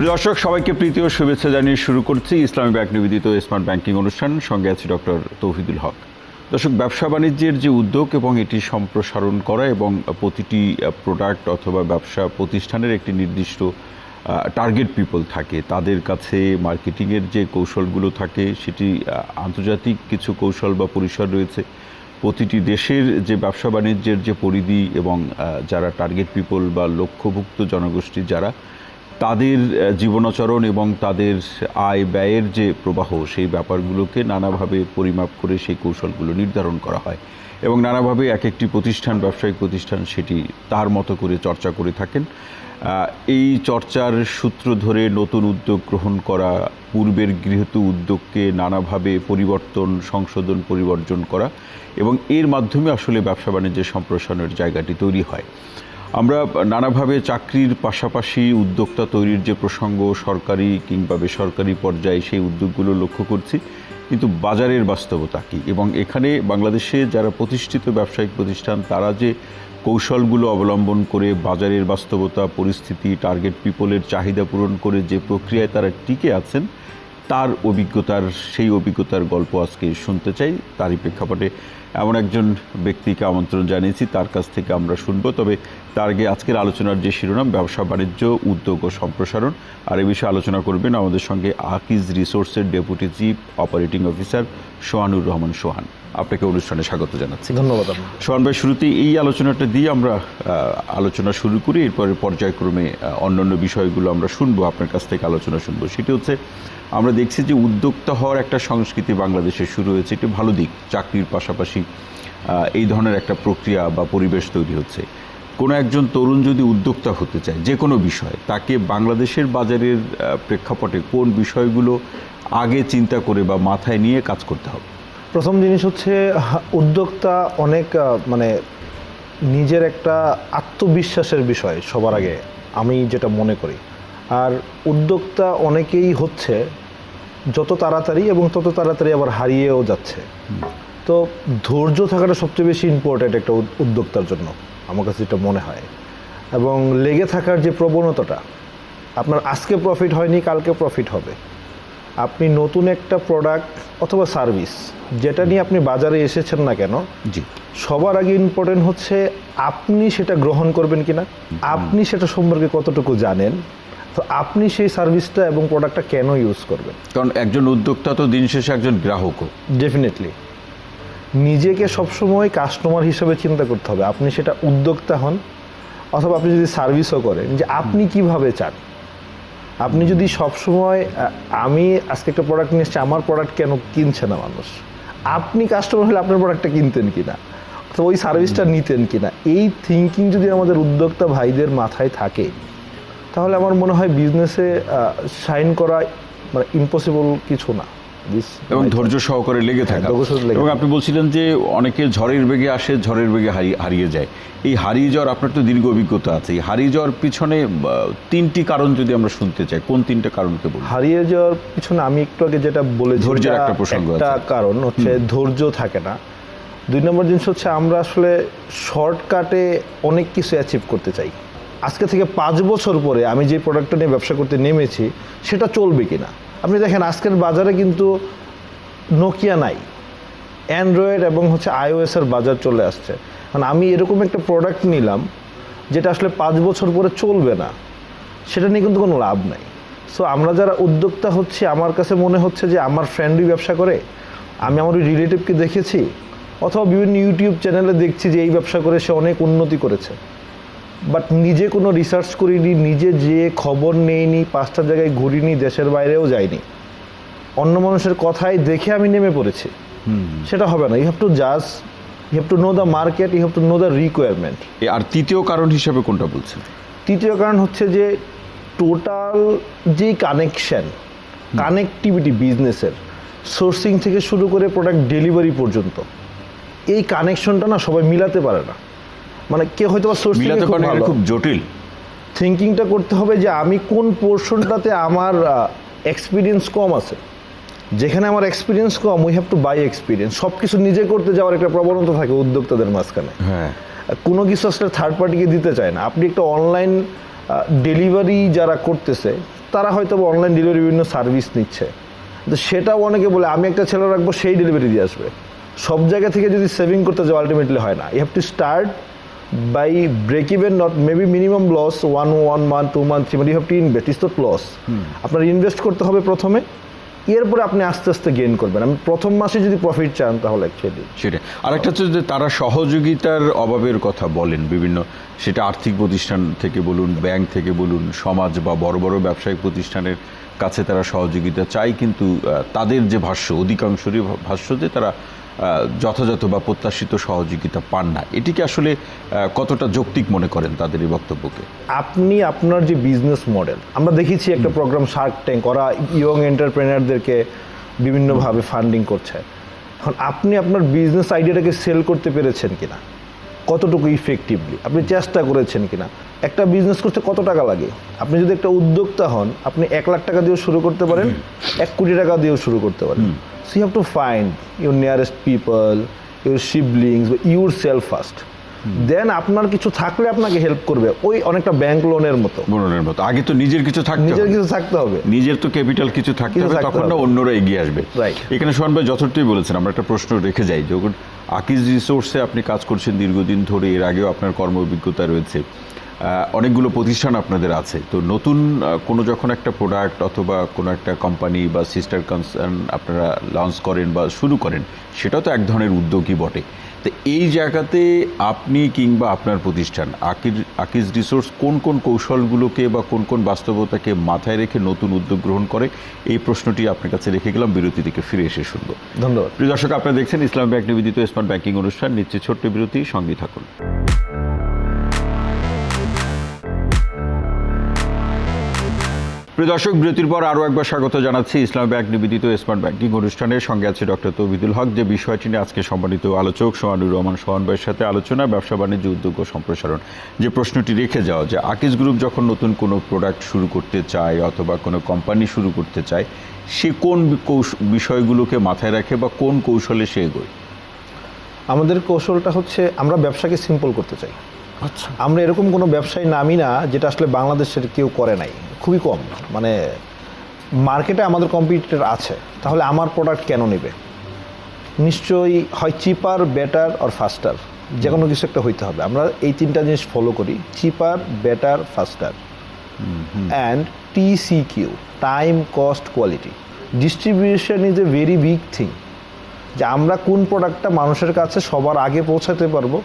দর্শক সবাইকে প্রীতি ও শুভেচ্ছা জানিয়ে শুরু করছি ইসলামী ব্যাংক নিবেদিত স্মার্ট ব্যাংকিং অনুষ্ঠান। সঙ্গে আছি ডক্টর তৌহিদুল হক। দর্শক, ব্যবসা বাণিজ্যের যে উদ্যোগ এবং এটি সম্প্রসারণ করা এবং প্রতিটি প্রোডাক্ট অথবা ব্যবসা প্রতিষ্ঠানের একটি নির্দিষ্ট টার্গেট পিপল থাকে, তাদের কাছে মার্কেটিংয়ের যে কৌশলগুলো থাকে সেটি আন্তর্জাতিক কিছু কৌশল বা পরিসর রয়েছে। প্রতিটি দেশের যে ব্যবসা বাণিজ্যের যে পরিধি এবং যারা টার্গেট পিপল বা লক্ষ্যভুক্ত জনগোষ্ঠী যারা, তাদের জীবনাচরণ এবং তাদের আয় ব্যয়ের যে প্রবাহ, সেই ব্যাপারগুলোকে নানাভাবে পরিমাপ করে সেই কৌশলগুলো নির্ধারণ করা হয় এবং নানাভাবে এক একটি প্রতিষ্ঠান, ব্যবসায়িক প্রতিষ্ঠান সেটি তার মতো করে চর্চা করে থাকেন। এই চর্চার সূত্র ধরে নতুন উদ্যোগ গ্রহণ করা, পূর্বের গৃহীত উদ্যোগকে নানাভাবে পরিবর্তন, সংশোধন, পরিবর্জন করা এবং এর মাধ্যমে আসলে ব্যবসা বাণিজ্যের সম্প্রসারণের জায়গাটি তৈরি হয়। আমরা নানাভাবে চাকরির পাশাপাশি উদ্যোক্তা তৈরির যে প্রসঙ্গ সরকারি কিংবা বেসরকারি পর্যায়ে সেই উদ্যোগগুলো লক্ষ্য করছি, কিন্তু বাজারের বাস্তবতা কী এবং এখানে বাংলাদেশে যারা প্রতিষ্ঠিত ব্যবসায়িক প্রতিষ্ঠান তারা যে কৌশলগুলো অবলম্বন করে বাজারের বাস্তবতা, পরিস্থিতি, টার্গেট পিপলের চাহিদা পূরণ করে যে প্রক্রিয়ায় তারা টিকে আছেন, তার সেই অভিজ্ঞতার গল্প আজকে শুনতে চাই। তারই প্রেক্ষাপটে এমন একজন ব্যক্তিকে আমন্ত্রণ জানিয়েছি, তার কাছ থেকে আমরা শুনব। তবে তার আগে আজকের আলোচনার যে শিরোনাম, ব্যবসা বাণিজ্য, উদ্যোগ ও সম্প্রসারণ, আর এ বিষয়ে আলোচনা করবেন আমাদের সঙ্গে আকিজ রিসোর্সের deputy chief operating officer Sohanur Rahman Sohan. আপনাকে অনুষ্ঠানে স্বাগত জানাচ্ছি। ধন্যবাদ। সোহান ভাই, শুরুতেই এই আলোচনাটা দিয়ে আমরা আলোচনা শুরু করি, এরপরে পর্যায়ক্রমে অন্যান্য বিষয়গুলো আমরা শুনবো, আপনার কাছ থেকে আলোচনা শুনবো। সেটি হচ্ছে, আমরা দেখছি যে উদ্যোক্তা হওয়ার একটা সংস্কৃতি বাংলাদেশে শুরু হয়েছে, একটি ভালো দিক। চাকরির পাশাপাশি এই ধরনের একটা প্রক্রিয়া বা পরিবেশ তৈরি হচ্ছে। কোনো একজন তরুণ যদি উদ্যোক্তা হতে চায় যে কোনো বিষয়ে, তাকে বাংলাদেশের বাজারের প্রেক্ষাপটে কোন বিষয়গুলো আগে চিন্তা করে বা মাথায় নিয়ে কাজ করতে হবে? প্রথম জিনিস হচ্ছে, উদ্যোক্তা অনেক নিজের একটা আত্মবিশ্বাসের বিষয় সবার আগে, আমি যেটা মনে করি। আর উদ্যোক্তা অনেকেই হচ্ছে যত তাড়াতাড়ি এবং তত তাড়াতাড়ি আবার হারিয়েও যাচ্ছে। তো ধৈর্য থাকাটা সবচেয়ে বেশি ইম্পর্ট্যান্ট একটা উদ্যোক্তার জন্য, আমার কাছে যেটা মনে হয়। এবং লেগে থাকার যে প্রবণতাটা, আপনার আজকে প্রফিট হয়নি, কালকে প্রফিট হবে। আপনি নতুন একটা প্রোডাক্ট অথবা সার্ভিস যেটা নিয়ে আপনি বাজারে এসেছেন না কেন, জি, সবার আগে ইম্পর্টেন্ট হচ্ছে আপনি সেটা গ্রহণ করবেন কিনা, আপনি সেটা সম্পর্কে কতটুকু জানেন, তো আপনি সেই সার্ভিসটা এবং প্রোডাক্টটা কেন ইউজ করবেন। কারণ একজন উদ্যোক্তা তো দিন শেষে একজন গ্রাহকও। ডেফিনেটলি নিজেকে সবসময় কাস্টমার হিসেবে চিন্তা করতে হবে। আপনি সেটা উদ্যোক্তা হন অথবা আপনি যদি সার্ভিসও করেন, যে আপনি কিভাবে চান। আপনি যদি সবসময় আমি আজকে একটা প্রোডাক্ট নিয়ে এসেছি, আমার প্রোডাক্ট কেন কিনছে না মানুষ, আপনি কাস্টমার হলে আপনার প্রোডাক্টটা কিনতেন কিনা অথবা ওই সার্ভিসটা নিতেন কিনা, এই থিঙ্কিং যদি আমাদের উদ্যোক্তা ভাইদের মাথায় থাকে, তাহলে আমার মনে হয় বিজনেসে শাইন করা মানে ইম্পসিবল কিছু না। এবং ধৈর্য সহকারে লেগে থাকা। এবং আপনি বলছিলেন যে অনেকে ঝড়ের বেগে আসে, ঝড়ের বেগে হারিয়ে যায়। এই হারিয়ে যাওয়ার আপনার তো দীর্ঘ অভিজ্ঞতা আছে। এই হারিয়ে যাওয়ার পিছনে তিনটি কারণ যদি আমরা শুনতে চাই, কোন তিনটা কারণকে বলবো? হারিয়ে যাওয়ার পিছনে আমি একটু আগে যেটা বলেছি, ধৈর্যের একটা প্রসঙ্গ আছে। একটা কারণ হচ্ছে ধৈর্য থাকে না। 2 নম্বর জিনিস হচ্ছে, আমরা আসলে শর্টকাটে অনেক কিছু অ্যাচিভ করতে চাই। আজকে থেকে 5 বছর পরে আমি যে প্রোডাক্টটা নিয়ে ব্যবসা করতে নেমেছি সেটা চলবে কিনা। আপনি দেখেন আজকের বাজারে কিন্তু নোকিয়া নাই, অ্যান্ড্রয়েড এবং হচ্ছে iOS এর বাজার চলে আসছে। মানে আমি এরকম একটা প্রোডাক্ট নিলাম যেটা আসলে 5 বছর পরে চলবে না, সেটা নিয়ে কিন্তু কোনো লাভ নাই। সো আমরা যারা উদ্যোক্তা হচ্ছি, আমার কাছে মনে হচ্ছে যে আমার ফ্রেন্ডই ব্যবসা করে, আমি আমার ওই রিলেটিভকে দেখেছি অথবা বিভিন্ন ইউটিউব চ্যানেলে দেখছি যে এই ব্যবসা করে সে অনেক উন্নতি করেছে, বাট নিজে কোনো রিসার্চ করিনি, নিজে যে খবর নেইনি, 5টা জায়গায় ঘুরিনি, দেশের বাইরেও যাইনি, অন্য মানুষের কথাই দেখে আমি নেমে পড়েছি। সেটা হবে না। You have to just, you have to know the market, you have to know the requirement. আর তৃতীয় কারণ হিসেবে কোনটা বলছেন? তৃতীয় কারণ হচ্ছে যে টোটাল যে কানেক্টিভিটি বিজনেসের, সোর্সিং থেকে শুরু করে প্রোডাক্ট ডেলিভারি পর্যন্ত, এই কানেকশনটা না সবাই মিলাতে পারে না। মানে কেউ হয়তো সোর্সিং খুব জটিল, থিঙ্কিংটা করতে হবে যে আমি কোন পোর্শনটাতে আমার এক্সপিরিয়েন্স কম আছে। যেখানে আমার এক্সপিরিয়েন্স কম, we have to buy experience. সব কিছু নিজে করতে যাওয়ার একটা প্রবণতা থাকে উদ্যোক্তাদের মাঝখানে। হ্যাঁ, কোনো কিছু আসলে থার্ড পার্টিকে দিতে চায় না। আপনি একটা অনলাইন ডেলিভারি যারা করতেছে তারা হয়তো অনলাইন ডেলিভারি বিভিন্ন সার্ভিস নিচ্ছে, তো সেটাও অনেকে বলে আমি একটা ছেলে রাখবো সেই ডেলিভারি দিয়ে আসবে। সব জায়গা থেকে যদি সেভিং করতে যাও আলটিমেটলি হয় না। You have to start by break even, not maybe minimum loss 1 month 2 month 3 month, you have to invest, it's not loss. আপনার ইনভেস্ট করতে হবে প্রথমে, এরপরে আপনি আস্তে আস্তে গেইন করবেন। আমি প্রথম মাসে যদি প্রফিট চান তাহলে অ্যাকচুয়ালি সেটা। আরেকটা হচ্ছে যে তারা সহযোগিতার অভাবের কথা বলেন বিভিন্ন, সেটা আর্থিক প্রতিষ্ঠান থেকে বলুন, ব্যাংক থেকে বলুন, সমাজ বা বড় বড় ব্যবসায়িক প্রতিষ্ঠানের কাছে তারা সহযোগিতা চায়, কিন্তু তাদের যে ভাষ্য, অধিকাংশেরই ভাষ্য যে তারা যথাযথ বা প্রত্যাশিত সহযোগিতা পান না। এটিকে আসলে কতটা যৌক্তিক মনে করেন তাদের এই বক্তব্যকে? আপনি আপনার যে বিজনেস মডেল, আমরা দেখেছি একটা প্রোগ্রাম শার্ক ট্যাঙ্ক, ওরা ইয়ং এন্টারপ্রেনারদেরকে বিভিন্নভাবে ফান্ডিং করছে। এখন আপনি আপনার বিজনেস আইডিয়াটাকে সেল করতে পেরেছেন কিনা, কতটুকু ইফেক্টিভলি আপনি চেষ্টা করেছেন কিনা। একটা বিজনেস করতে কত টাকা লাগে? আপনি যদি একটা উদ্যোক্তা হন, আপনি 1 লাখ টাকা দিয়েও শুরু করতে পারেন, 1 কোটি টাকা দিয়েও শুরু করতে পারেন। So you have to find your nearest people, your siblings, yourself first, then আপনার কিছু থাকলে আপনাকে হেল্প করবে। ওই অনেকটা ব্যাংক লোনের মতো। আগে তো নিজের কিছু থাকতে হবে, নিজের তো ক্যাপিটাল কিছু থাকতে হবে, তখন না অন্যরা এগিয়ে আসবে। এখানে সোহান ভাই যথার্থই বলেছেন। আমরা একটা প্রশ্ন রেখে যাই, যখন আকিজ রিসোর্সে আপনি কাজ করছেন দীর্ঘদিন ধরে, এর আগেও আপনার কর্ম অভিজ্ঞতা রয়েছে, অনেকগুলো প্রতিষ্ঠান আপনাদের আছে, তো নতুন কোনো যখন একটা প্রোডাক্ট অথবা কোনো একটা কোম্পানি বা সিস্টার কনসার্ন আপনারা লঞ্চ করেন বা শুরু করেন, সেটাও তো এক ধরনের উদ্যোগই বটে। তো এই জায়গাতে আপনি কিংবা আপনার প্রতিষ্ঠান আকিজ রিসোর্স কোন কোন কৌশলগুলোকে বা কোন কোন বাস্তবতাকে মাথায় রেখে নতুন উদ্যোগ গ্রহণ করে, এই প্রশ্নটি আপনার কাছে রেখে গেলাম। বিরতি থেকে ফিরে এসে শুনবো। ধন্যবাদ। প্রিয় দর্শক, আপনারা দেখছেন ইসলামী ব্যাংক নিবেদিত স্মার্ট ব্যাংকিং অনুষ্ঠান। নিচ্ছে ছোট্ট বিরতি, সঙ্গেই থাকুন। প্রিয় দর্শক, বিরতির পর আরও একবার স্বাগত জানাচ্ছি ইসলামী ব্যাংক নিবেদিত স্মার্ট ব্যাংকিং অনুষ্ঠানের। সঙ্গে আছে ডক্টর তৌহিদুল হক। যে বিষয়টি নিয়ে আজকে সম্মানিত আলোচক সোহানুর রহমান সোহান ভাইয়ের সাথে আলোচনা, ব্যবসা বাণিজ্য, উদ্যোগ ও সম্প্রসারণ। যে প্রশ্নটি রেখে যাওয়া, যে আকিজ গ্রুপ যখন নতুন কোনো প্রোডাক্ট শুরু করতে চায় অথবা কোনো কোম্পানি শুরু করতে চায়, সে কোন বিষয়গুলোকে মাথায় রাখে বা কোন কৌশলে সে এগোয়? আমাদের কৌশলটা হচ্ছে আমরা ব্যবসাকে সিম্পল করতে চাই। আচ্ছা। আমরা এরকম কোনো ব্যবসায় নামি না যেটা আসলে বাংলাদেশের কেউ করে নাই, খুবই কম। মানে মার্কেটে আমাদের কম্পিটিটর আছে, তাহলে আমার প্রোডাক্ট কেন নেবে? নিশ্চয়ই হয় চিপার, বেটার অর ফাস্টার, যে কোনো কিছু একটা হইতে হবে। আমরা এই 3টা জিনিস ফলো করি: cheaper, better, faster, and TCQ, time, cost, quality. Distribution is a very big thing, যে আমরা কোন প্রোডাক্টটা মানুষের কাছে সবার আগে পৌঁছাতে পারবো।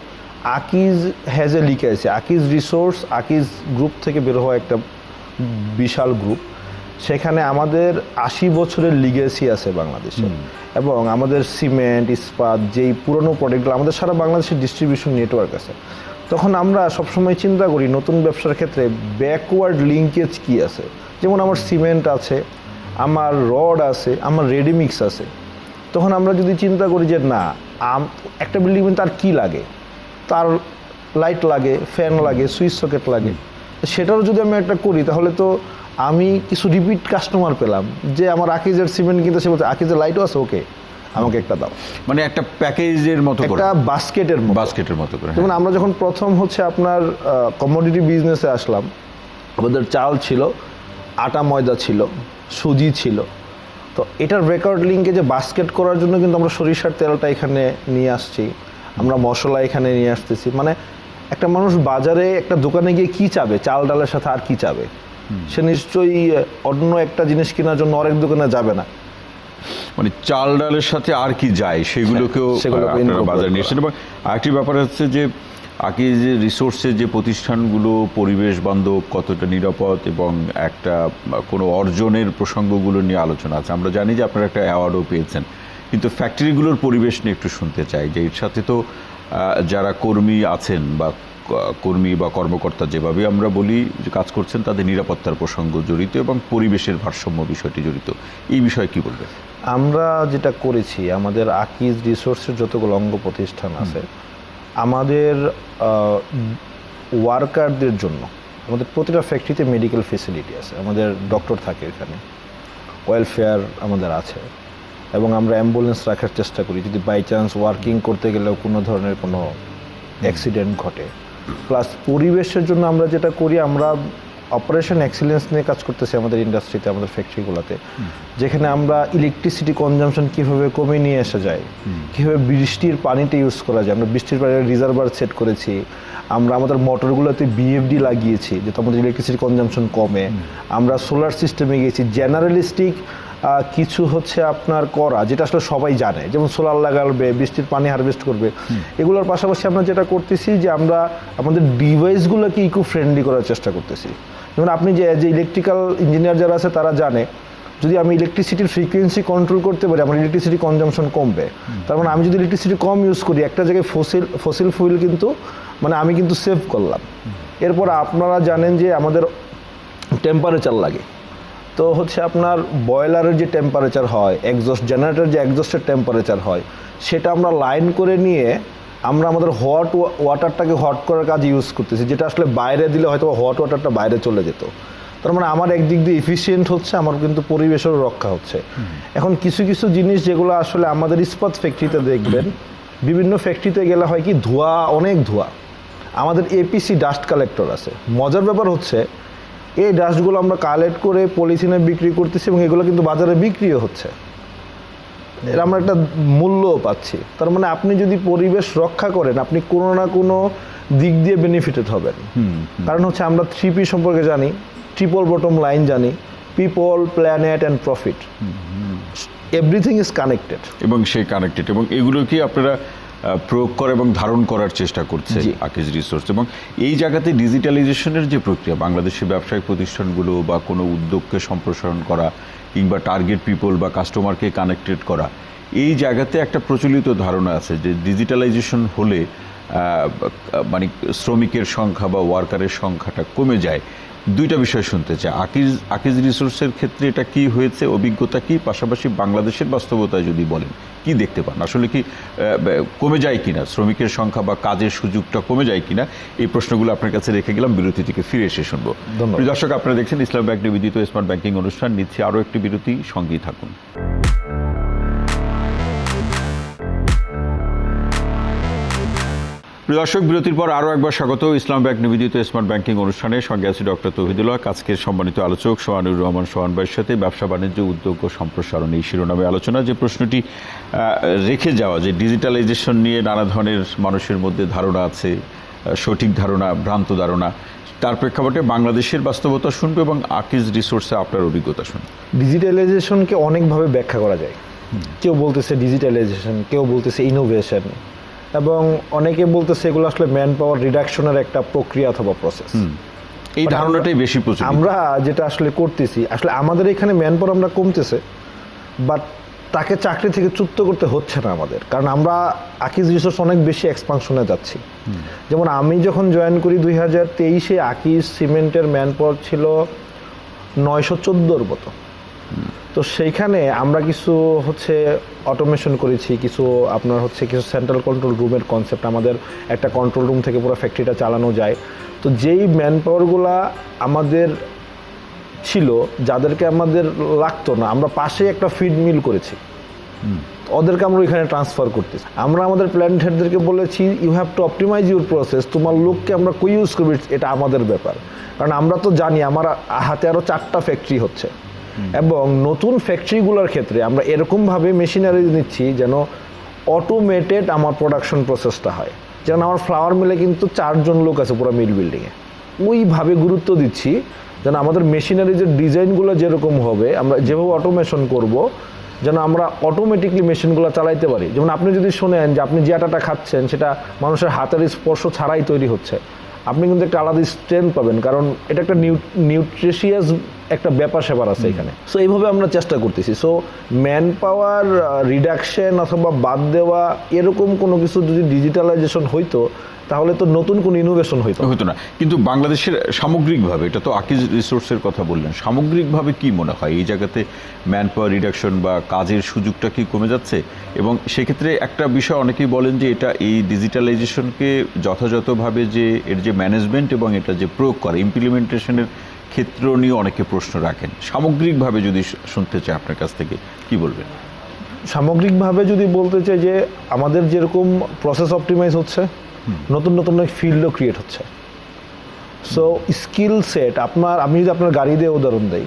Akij has a legacy, Akij resource, Akij group থেকে বের হওয়া একটা বিশাল গ্রুপ। সেখানে আমাদের 80 বছরের লিগেসি আছে বাংলাদেশে, এবং আমাদের সিমেন্ট, ইস্পাত, যেই পুরনো প্রোডাক্টগুলো, আমাদের সারা বাংলাদেশের ডিস্ট্রিবিউশন নেটওয়ার্ক আছে। তখন আমরা সবসময় চিন্তা করি নতুন ব্যবসার ক্ষেত্রে ব্যাকওয়ার্ড লিঙ্কেজ কি আছে। যেমন আমার সিমেন্ট আছে, আমার রড আছে, আমার রেডিমিক্স আছে। তখন আমরা যদি চিন্তা করি যে না, একটা বিল্ডিং তার কি লাগে, তার লাইট লাগে, ফ্যান লাগে, সুইচ সকেট লাগে, সেটাও যদি আমি একটা করি, তাহলে তো আমি কিছু রিপিট কাস্টমার পেলাম, যে আমার আকিজের সিমেন্ট কিনতে, সে বলছে আকিজের লাইটও আছে, ওকে আমাকে একটা দাও। মানে একটা প্যাকেজের মতো, একটা বাস্কেটের মতো করে। যেমন আমরা যখন প্রথম আপনার কমোডিটি বিজনেসে আসলাম, আমাদের চাল ছিল, আটা ময়দা ছিল, সুজি ছিল। তো এটার রেকর্ড লিঙ্কে যে বাস্কেট করার জন্য কিন্তু আমরা সরিষার তেলটা এখানে নিয়ে আসছি, আমরা মশলা এখানে নিয়ে আসতেছি। মানে একটা মানুষ বাজারে একটা দোকানে গিয়ে কি চাবে, চাল ডালের সাথে আর কি চাবে? সে নিশ্চয়ই অন্য একটা জিনিস কেনার জন্য আরেক দোকানে যাবে না। মানে চাল ডালের সাথে আর কি যায় সেগুলোকেও বাজারে নিয়ে এসেছেন। এবং আরেকটি ব্যাপার হচ্ছে যে আকিজ রিসোর্সের যে প্রতিষ্ঠানগুলো পরিবেশ বান্ধব, কতটা নিরাপদ, এবং একটা কোনো অর্জনের প্রসঙ্গগুলো নিয়ে আলোচনা আছে। আমরা জানি যে আপনারা একটা অ্যাওয়ার্ডও পেয়েছেন, কিন্তু ফ্যাক্টরিগুলোর পরিবেশ নিয়ে একটু শুনতে চাই, যে এর সাথে তো যারা কর্মী আছেন বা কর্মী বা কর্মকর্তা যেভাবে আমরা বলি যে কাজ করছেন, তাদের নিরাপত্তার প্রসঙ্গ জড়িত এবং পরিবেশের ভারসাম্য বিষয়টি জড়িত। এই বিষয়ে কি বলবেন? আমরা যেটা করেছি, আমাদের আকিজ রিসোর্সের যতগুলো অঙ্গ প্রতিষ্ঠান আছে, আমাদের ওয়ার্কারদের জন্য আমাদের প্রতিটা ফ্যাক্টরিতে মেডিকেল ফেসিলিটি আছে, আমাদের ডক্টর থাকে এখানে, ওয়েলফেয়ার আমাদের আছে, এবং আমরা অ্যাম্বুলেন্স রাখার চেষ্টা করি যদি বাই চান্স ওয়ার্কিং করতে গেলেও কোনো ধরনের কোনো অ্যাক্সিডেন্ট ঘটে। প্লাস পরিবেশের জন্য আমরা যেটা করি, আমরা অপারেশন এক্সিলেন্স নিয়ে কাজ করতেছি আমাদের ইন্ডাস্ট্রিতে, আমাদের ফ্যাক্টরিগুলোতে, যেখানে আমরা ইলেকট্রিসিটি কনজাম্পশন কীভাবে কমে নিয়ে আসা যায়, কীভাবে বৃষ্টির পানিটা ইউজ করা যায়। আমরা বৃষ্টির পানির রিজার্ভার সেট করেছি, আমরা আমাদের মোটরগুলোতে বিএফডি লাগিয়েছি যাতে আমাদের ইলেকট্রিসিটি কনজাম্পশন কমে। আমরা সোলার সিস্টেমে গিয়েছি, জেনারেলিস্টিক কিছু হচ্ছে আপনার করা, যেটা আসলে সবাই জানে, যেমন সোলার লাগাবে, বৃষ্টির পানি হারভেস্ট করবে। এগুলোর পাশাপাশি আমরা যেটা করতেছি যে আমরা আমাদের ডিভাইসগুলোকে ইকো ফ্রেন্ডলি করার চেষ্টা করতেছি। যেমন আপনি যে ইলেকট্রিক্যাল ইঞ্জিনিয়ার যারা আছে তারা জানে, যদি আমি ইলেকট্রিসিটির ফ্রিকোয়েন্সি কন্ট্রোল করতে পারি আমার ইলেকট্রিসিটি কনজাম্পশন কমবে। তার মানে আমি যদি ইলেকট্রিসিটি কম ইউজ করি, একটা জায়গায় ফসিল ফুয়েল কিন্তু মানে আমি কিন্তু সেভ করলাম। এরপর আপনারা জানেন যে আমাদের টেম্পারেচার লাগে, তো হচ্ছে আপনার বয়লারের যে টেম্পারেচার হয়, এক্সস্ট জেনারেটর যে এক্সস্টের টেম্পারেচার হয়, সেটা আমরা লাইন করে নিয়ে আমরা আমাদের হট ওয়াটারটাকে হট করার কাজে ইউজ করতেছি, যেটা আসলে বাইরে দিলে হয়তো হট ওয়াটারটা বাইরে চলে যেত। তার মানে আমার একদিক দিয়ে এফিসিয়েন্ট হচ্ছে, আমার কিন্তু পরিবেশেরও রক্ষা হচ্ছে। এখন কিছু কিছু জিনিস যেগুলো আসলে আমাদের ইস্পাত ফ্যাক্টরিতে দেখবেন, বিভিন্ন ফ্যাক্টরিতে গেলে হয় কি ধোঁয়া, অনেক ধোঁয়া। আমাদের এপিসি ডাস্ট কালেক্টর আছে। মজার ব্যাপার হচ্ছে এই ডাস্টগুলো আমরা কালেক্ট করে পলিথিনে বিক্রি করতেছি এবং এগুলো কিন্তু বাজারে বিক্রিও হচ্ছে, এর আমরা একটা মূল্যও পাচ্ছি। তার মানে আপনি যদি পরিবেশ রক্ষা করেন, আপনি কোনো না কোনো দিক দিয়ে বেনিফিটেড হবেন। কারণ হচ্ছে আমরা 3P সম্পর্কে জানি, ট্রিপল বটম লাইন জানি, people, planet and profit, everything is connected. এবং সেই কানেক্টেড, এবং এগুলো কি আপনারা প্রয়োগ করা এবং ধারণ করার চেষ্টা করছে আকিজ রিসোর্স। এবং এই জায়গাতে ডিজিটালাইজেশনের যে প্রক্রিয়া, বাংলাদেশের ব্যবসায়িক প্রতিষ্ঠানগুলো বা কোনো উদ্যোগকে সম্প্রসারণ করা কিংবা টার্গেট পিপল বা কাস্টমারকে কানেক্টেড করা, এই জায়গাতে একটা প্রচলিত ধারণা আছে যে ডিজিটালাইজেশন হলে মানে শ্রমিকের সংখ্যা বা ওয়ার্কারের সংখ্যাটা কমে যায়। দুইটা বিষয় শুনতে চাই, আকিজ রিসোর্সের ক্ষেত্রে এটা কি হয়েছে, অভিজ্ঞতা কি, পাশাপাশি বাংলাদেশের বাস্তবতায় যদি বলেন কি দেখতে পান, আসলে কি কমে যায় কিনা শ্রমিকের সংখ্যা বা কাজের সুযোগটা কমে যায় কিনা, এই প্রশ্নগুলো আপনার কাছে রেখে গেলাম। বিরতি থেকে ফিরে এসে শুনবো। প্রিয় দর্শক, আপনারা দেখছেন ইসলাম ব্যাংক নিবেদিত স্মার্ট ব্যাংকিং অনুষ্ঠান। নিচ্ছি আরও একটি বিরতি, সঙ্গেই থাকুন। প্রিয় দর্শক, বিরতির পর আরও একবার স্বাগত ইসলাম ব্যাংক নিবেদিত স্মার্ট ব্যাংকিং অনুষ্ঠানে। সঙ্গে আছে ডক্টর তৌহিদুল হক। আজকের সম্মানিত আলোচক সোহানুর রহমান সোহান ভাইয়ের সাথে ব্যবসা বাণিজ্য, উদ্যোগ ও সম্প্রসারণ এই শিরোনামে আলোচনা। যে প্রশ্নটি রেখে যাওয়া যে ডিজিটালাইজেশন নিয়ে নানা ধরনের মানুষের মধ্যে ধারণা আছে, সঠিক ধারণা, ভ্রান্ত ধারণা, তার প্রেক্ষাপটে বাংলাদেশের বাস্তবতা শুনবো এবং আকিজ রিসোর্সে আপনার অভিজ্ঞতা শুনবো। ডিজিটালাইজেশনকে অনেকভাবে ব্যাখ্যা করা যায়। কেউ বলতেছে ডিজিটালাইজেশন, কেউ বলতেছে ইনোভেশন, এবং অনেকে বলতেছে এগুলো আসলে ম্যান পাওয়ার রিডাকশনের একটা প্রক্রিয়া অথবা প্রসেস। এই ধারণাটাই বেশি প্রচলিত। আমরা যেটা আসলে করতেছি, আসলে আমাদের এখানে ম্যান পাওয়ার আমরা কমতেছে, বাট তাকে চাকরি থেকে চ্যুত করতে হচ্ছে না আমাদের, কারণ আমরা আকিজ রিসোর্স অনেক বেশি এক্সপানশনে যাচ্ছি। যেমন আমি যখন জয়েন করি 2023-এ, আকিজ সিমেন্টের ম্যান পাওয়ার ছিল 914 মতো। তো সেইখানে আমরা কিছু হচ্ছে অটোমেশন করেছি, কিছু আপনার হচ্ছে কিছু সেন্ট্রাল কন্ট্রোল রুমের কনসেপ্ট, আমাদের একটা কন্ট্রোল রুম থেকে পুরো ফ্যাক্টরিটা চালানো যায়। তো যেই ম্যান পাওয়ারগুলা আমাদের ছিল, যাদেরকে আমাদের লাগতো না, আমরা পাশে একটা ফিড মিল করেছি, ওদেরকে আমরা ওইখানে ট্রান্সফার করতেছি। আমরা আমাদের প্ল্যান্ট হেডদেরকে বলেছি you have to optimize your process, তোমার লোককে আমরা কই ইউজ করবি এটা আমাদের ব্যাপার। কারণ আমরা তো জানি আমার হাতে আরও 4টা ফ্যাক্টরি হচ্ছে, এবং নতুন ফ্যাক্টরিগুলোর ক্ষেত্রে আমরা এরকমভাবে মেশিনারি নিচ্ছি যেন অটোমেটেড আমার প্রোডাকশন প্রসেসটা হয়। যেমন আমার ফ্লাওয়ার মিলে কিন্তু 4 জন লোক আছে পুরো মিল বিল্ডিংয়ে, ওইভাবে গুরুত্ব দিচ্ছি যেন আমাদের মেশিনারিজের ডিজাইনগুলো যেরকম হবে, আমরা যেভাবে অটোমেশন করব যেন আমরা অটোমেটিকলি মেশিনগুলো চালাইতে পারি। যেমন আপনি যদি শোনেন যে আপনি যে আটাটা খাচ্ছেন সেটা মানুষের হাতের স্পর্শ ছাড়াই তৈরি হচ্ছে, আপনি কিন্তু একটা আলাদা স্ট্রেংথ পাবেন, কারণ এটা একটা নিউট্রিশিয়াস একটা ব্যাপার স্যাপার আছে এখানে। সো এইভাবে আমরা চেষ্টা করতেছি। সো ম্যান পাওয়ার রিডাকশন অথবা বাদ দেওয়া এরকম কোনো কিছু যদি ডিজিটালাইজেশন হইতো তাহলে তো নতুন কোনো ইনোভেশন হইতো না। কিন্তু বাংলাদেশের সামগ্রিকভাবে, এটা তো আকিজ রিসোর্সের কথা বললেন, সামগ্রিকভাবে কি মনে হয় এই জায়গাতে ম্যান পাওয়ার রিডাকশন বা কাজের সুযোগটা কি কমে যাচ্ছে? এবং সেক্ষেত্রে একটা বিষয় অনেকেই বলেন যে এটা এই ডিজিটালাইজেশনকে যথাযথভাবে যে এর যে ম্যানেজমেন্ট এবং এটা যে প্রয়োগ করে ইমপ্লিমেন্টেশনের ক্ষেত্র নিয়ে অনেকে প্রশ্ন রাখেন। সামগ্রিকভাবে যদি শুনতে চাই আপনার কাছ থেকে কি বলবেন? সামগ্রিকভাবে যদি বলতে চাই যে আমাদের যেরকম প্রসেস অপটিমাইজ হচ্ছে, নতুন নতুন ফিল্ডও ক্রিয়েট হচ্ছে। সো স্কিল সেট আমি যদি আপনার গাড়ি দিয়ে উদাহরণ দিই,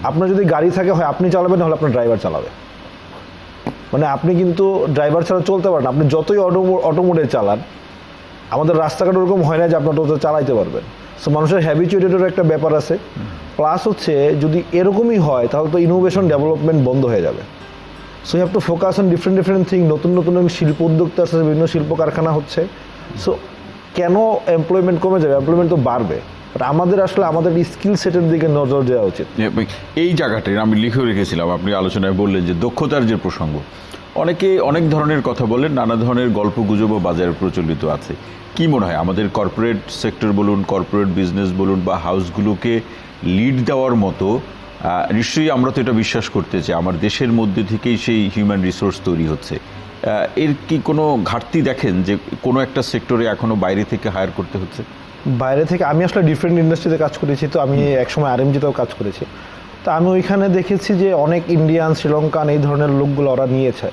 আপনার যদি গাড়ি থাকে হয় আপনি চালাবেন, নাহলে আপনার ড্রাইভার চালাবে। মানে আপনি কিন্তু ড্রাইভার ছাড়া চলতে পারেন, আপনি যতই অটোমোডে চালান, আমাদের রাস্তাঘাট ওরকম হয় না যে আপনার টোটো চালাইতে পারবেন। সো মানুষের হ্যাবিচুয়েটেডেরও একটা ব্যাপার আছে। প্লাস হচ্ছে যদি এরকমই হয় তাহলে তো ইনোভেশন ডেভেলপমেন্ট বন্ধ হয়ে যাবে। So you have to focus on different thing. নতুন নতুন শিল্প উদ্যোক্তা আছে, বিভিন্ন শিল্প কারখানা হচ্ছে। সো কেন এমপ্লয়মেন্ট কমে যাবে? এমপ্লয়মেন্ট তো বাড়বে, বাট আমাদের আসলে আমাদের স্কিল সেটের দিকে নজর দেওয়া উচিত। এই জায়গাটায় আমি লিখেও রেখেছিলাম, আপনি আলোচনায় বললেন যে দক্ষতার যে প্রসঙ্গ, অনেকে অনেক ধরনের কথা বলেন, নানা ধরনের গল্প গুজবও বাজারে প্রচলিত আছে। কি মনে হয় আমাদের কর্পোরেট সেক্টর বলুন, কর্পোরেট বিজনেস বলুন বা হাউসগুলোকে লিড দেওয়ার মতো, নিশ্চয়ই আমরা তো এটা বিশ্বাস করতে চাই আমার দেশের মধ্যে থেকেই সেই হিউম্যান রিসোর্স তৈরি হচ্ছে, এর কি কোনো ঘাটতি দেখেন যে কোনো একটা সেক্টরে এখনো বাইরে থেকে হায়ার করতে হচ্ছে? বাইরে থেকে আমি আসলে ডিফারেন্ট ইন্ডাস্ট্রিতে কাজ করেছি, তো আমি একসময় আরএমজিতেও কাজ করেছি। তো আমি ওইখানে দেখেছি যে অনেক ইন্ডিয়ান, শ্রীলঙ্কান এই ধরনের লোকগুলো ওরা নিয়েছে।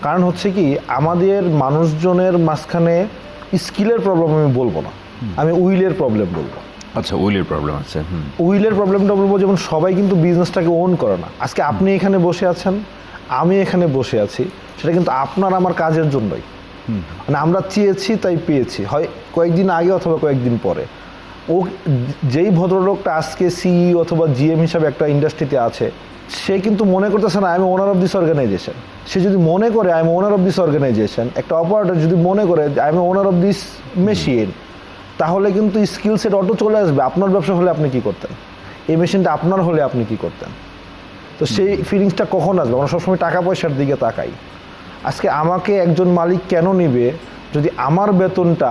কারণ হচ্ছে কি, আমাদের মানুষজনের মাঝখানে স্কিলের প্রবলেম আমি বলবো না, আমি উইলের প্রবলেম বলবো। আচ্ছা, উইলের প্রবলেম আছে। উইলের প্রবলেমটা বলবো, যেমন সবাই কিন্তু বিজনেসটাকে ওন করে না। আজকে আপনি এখানে বসে আছেন, আমি এখানে বসে আছি, সেটা কিন্তু আপনার আমার কাজের জন্যই। মানে আমরা চেয়েছি তাই পেয়েছি, হয় কয়েকদিন আগে অথবা কয়েকদিন পরে। ও যেই ভদ্রলোকটা আজকে সিইও অথবা জিএম হিসাবে একটা ইন্ডাস্ট্রিতে আছে, সে কিন্তু মনে করতেছে না I am owner of this organization. সে যদি মনে করে I am owner of this organization, একটা অপারেটর যদি মনে করে I am owner of this machine, তাহলে কিন্তু স্কিল সেট অটো চলে আসবে। আপনার ব্যবসা হলে আপনি কি করতেন? এই মেশিনটা আপনার হলে আপনি কি করতেন? তো সেই ফিলিংসটা কখন আসবে? আমরা সবসময় টাকা পয়সার দিকে তাকাই। আজকে আমাকে একজন মালিক কেন নিবে যদি আমার বেতনটা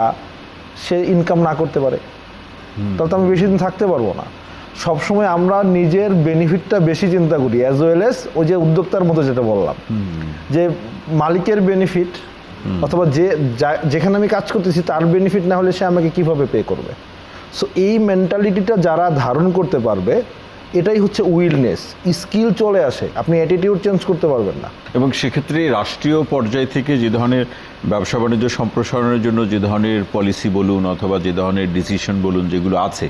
সে ইনকাম না করতে পারে? তাহলে তো আমি বেশি দিন থাকতে পারবো না। সবসময় আমরা নিজের বেনিফিটটা বেশি চিন্তা করি, অ্যাজ ওয়েল এস ওই যে উদ্যোক্তার মতো যেটা বললাম, যে মালিকের বেনিফিট অথবা যেখানে আমি কাজ করতেছি তার বেনিফিট না হলে সে আমাকে কিভাবে পে করবে। সো এই মেন্টালিটিটা যারা ধারণ করতে পারবে, এটাই হচ্ছে উইলনেস। স্কিল চলে আসে, আপনি অ্যাটিটিউড চেঞ্জ করতে পারবেন না। এবং সেক্ষেত্রে রাষ্ট্রীয় পর্যায় থেকে যে ধরনের ব্যবসা বাণিজ্য সম্প্রসারণের জন্য যে ধরনের পলিসি বলুন অথবা যে ধরনের ডিসিশন বলুন যেগুলো আছে,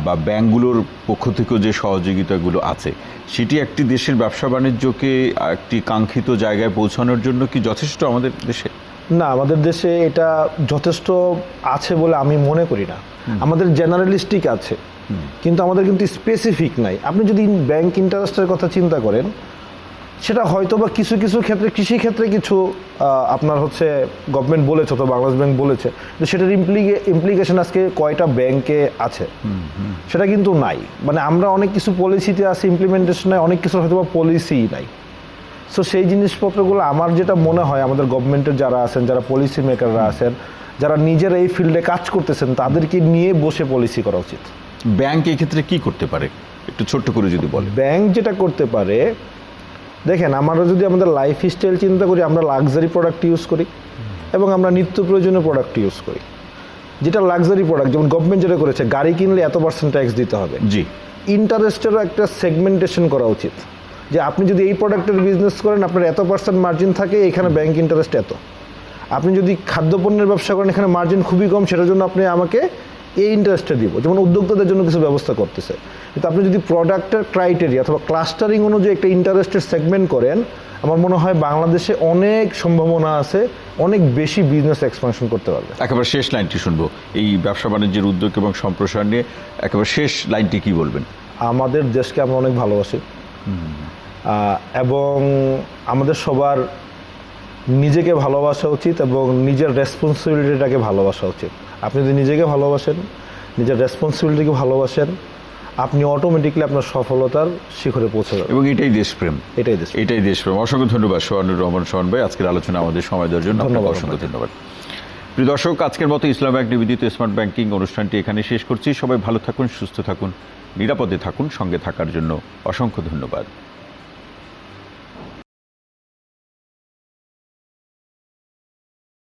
বা ব্যাংকগুলোর পক্ষ থেকেও যে সহযোগিতাগুলো আছে, সেটি একটি দেশের ব্যবসা বাণিজ্যকে একটি কাঙ্ক্ষিত জায়গায় পৌঁছানোর জন্য কি যথেষ্ট আমাদের দেশে? না, আমাদের দেশে এটা যথেষ্ট আছে বলে আমি মনে করি না। আমাদের জেনারেলিস্টিক আছে, কিন্তু আমাদের কিন্তু স্পেসিফিক নাই। আপনি যদি ব্যাংক ইন্টারেস্টের কথা চিন্তা করেন, সেটা হয়তো বা কিছু কিছু ক্ষেত্রে, কৃষি ক্ষেত্রে কিছু আপনার হচ্ছে গভর্নমেন্ট বলেছে অথবা বাংলাদেশ ব্যাংক বলেছে, যে সেটার ইমপ্লিকেশন আজকে কয়টা ব্যাংকে আছে সেটা কিন্তু নাই। মানে আমরা অনেক কিছু পলিসিতে আছে, ইমপ্লিমেন্টেশনে অনেক কিছু হয়তো বা পলিসিই নাই। সো সেই জিনিসপত্রগুলো আমার যেটা মনে হয়, আমাদের গভর্নমেন্টের যারা আছেন, যারা পলিসি মেকাররা আছেন, যারা নিজেরা এই ফিল্ডে কাজ করতেছেন, তাদেরকে নিয়ে বসে পলিসি করা উচিত। ব্যাংক এই ক্ষেত্রে কি করতে পারে একটু ছোট্ট করে যদি বলে? ব্যাংক যেটা করতে পারে, দেখেন আমরা যদি আমাদের লাইফ স্টাইল চিন্তা করি, আমরা লাক্সারি প্রোডাক্ট ইউজ করি এবং আমরা নিত্য প্রয়োজনীয় প্রোডাক্ট ইউজ করি। যেটা লাক্সারি প্রোডাক্ট, যেমন গভর্নমেন্ট যেটা করেছে, গাড়ি কিনলে এত% ট্যাক্স দিতে হবে। জি, ইন্টারেস্টেরও একটা সেগমেন্টেশন করা উচিত, যে আপনি যদি এই প্রোডাক্টের বিজনেস করেন আপনার এত% মার্জিন থাকে, এখানে ব্যাংক ইন্টারেস্ট এত। আপনি যদি খাদ্যপণ্যের ব্যবসা করেন, এখানে মার্জিন খুবই কম, সেটার জন্য আপনি আমাকে এই ইন্টারেস্টটা দিব। যেমন উদ্যোক্তাদের জন্য কিছু ব্যবস্থা করতেছে। কিন্তু আপনি যদি প্রোডাক্টের ক্রাইটেরিয়া অথবা ক্লাস্টারিং অনুযায়ী একটা ইন্টারেস্টের সেগমেন্ট করেন, আমার মনে হয় বাংলাদেশে অনেক সম্ভাবনা আছে, অনেক বেশি বিজনেস এক্সপানশন করতে পারবে। একেবারে শেষ লাইনটি শুনবো, এই ব্যবসা বাণিজ্যের উদ্যোগ এবং সম্প্রসারণ নিয়ে একেবারে শেষ লাইনটি কি বলবেন? আমাদের দেশকে আমরা অনেক ভালোবাসি, এবং আমাদের সবার নিজেকে ভালোবাসা উচিত এবং নিজের রেসপন্সিবিলিটিটাকে ভালোবাসা উচিত। আপনি যদি নিজেকে ভালোবাসেন, নিজের রেসপন্সিবিলিটিকে ভালোবাসেন, আপনি অটোমেটিকলি আপনার সফলতার শিখরে পৌঁছে যাবেন। এবং এটাই দেশপ্রেম, এটাই দেশপ্রেম। অসংখ্য ধন্যবাদ সোহানুর রহমান সোহান ভাই, আজকের আলোচনা আমাদের সময় দেওয়ার জন্য আপনাকে অসংখ্য ধন্যবাদ। প্রিয় দর্শক, আজকের মতো ইসলাম ব্যাংক নিবেদিত স্মার্ট ব্যাংকিং অনুষ্ঠানটি এখানে শেষ করছি। সবাই ভালো থাকুন, সুস্থ থাকুন, নিরাপদে থাকুন। সঙ্গে থাকার জন্য অসংখ্য ধন্যবাদ।